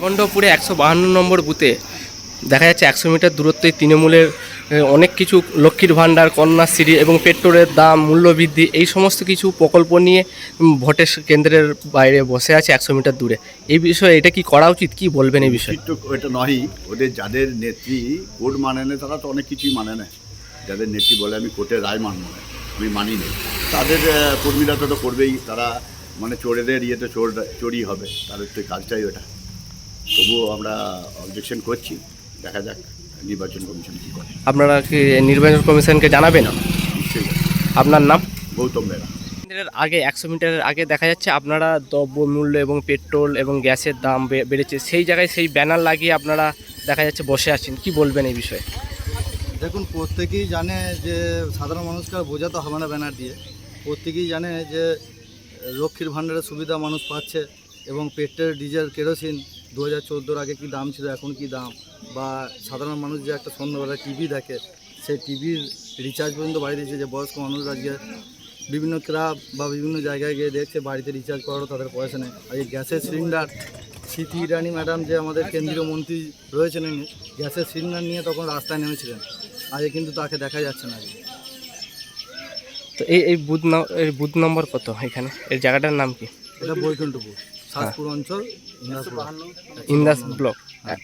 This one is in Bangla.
গন্ডপুরে 152 নম্বর বুথে দেখা যাচ্ছে 100 মিটার দূরত্বে তৃণমূলের অনেক কিছু লক্ষ্মীর ভাণ্ডার, কন্যাশ্রী এবং পেট্রোলের দাম মূল্যবৃদ্ধি এই সমস্ত কিছু প্রকল্প নিয়ে ভোটের কেন্দ্রের বাইরে বসে আছে 100 মিটার দূরে। এই বিষয়ে এটা কি করা উচিত, কি বলবেন এই বিষয়ে? তো এটা নয়, ওদের যাদের নেত্রী কোর্ট মানে না তারা তো অনেক কিছুই মানে না। যাদের নেত্রী বলে আমি কোর্টের রায় মানব না, আমি মানি না, তাদের কর্মীরা তো করবেই। তারা মানে চোরেদের ইয়েতে চোরই হবে, তাদের তো কাজটাই ওটা। তবুও আমরা অবজেকশন করছি, দেখা যাক নির্বাচন কমিশন কী করে। আপনারা কি নির্বাচন কমিশনকে জানাবেন? নিশ্চয়ই। আপনার নাম? গৌতম বেরা। আগে 100 মিটারের আগে দেখা যাচ্ছে আপনারা দ্রব্যমূল্য এবং পেট্রোল এবং গ্যাসের দাম বেড়েছে, সেই জায়গায় সেই ব্যানার লাগিয়ে আপনারা দেখা যাচ্ছে বসে আছেন, কি বলবেন এই বিষয়ে? দেখুন, প্রত্যেকেই জানে যে সাধারণ মানুষকে আর বোঝাতে হবে না ব্যানার দিয়ে। প্রত্যেকেই জানে যে লক্ষ্মীর ভাণ্ডারের সুবিধা মানুষ পাচ্ছে এবং পেট্রোল, ডিজেল, কেরোসিন 2014 আগে কী দাম ছিল, এখন কী দাম, বা সাধারণ মানুষ যে একটা সন্ধ্যাবেলা টিভি দেখে, সেই টিভির রিচার্জ পর্যন্ত বাড়ি দিচ্ছে। যে বয়স্ক মানুষরা গিয়ে বিভিন্ন ক্লাব বা বিভিন্ন জায়গায় গিয়ে দেখছে বাড়িতে রিচার্জ করারও তাদের পয়সা নেই। আর এই গ্যাসের সিলিন্ডার, স্মৃতি ইরানি ম্যাডাম যে আমাদের কেন্দ্রীয় মন্ত্রী রয়েছেন, ইনি গ্যাসের সিলিন্ডার নিয়ে তখন রাস্তায় নেমেছিলেন, আজকে কিন্তু তাকে দেখা যাচ্ছে না। তো এই বুথ নম্বর কত এখানে, এই জায়গাটার নাম কি? এটা বৈকুণ্ঠপুর, সাতপুর অঞ্চল, ইন্দাস ব্লক। হ্যাঁ।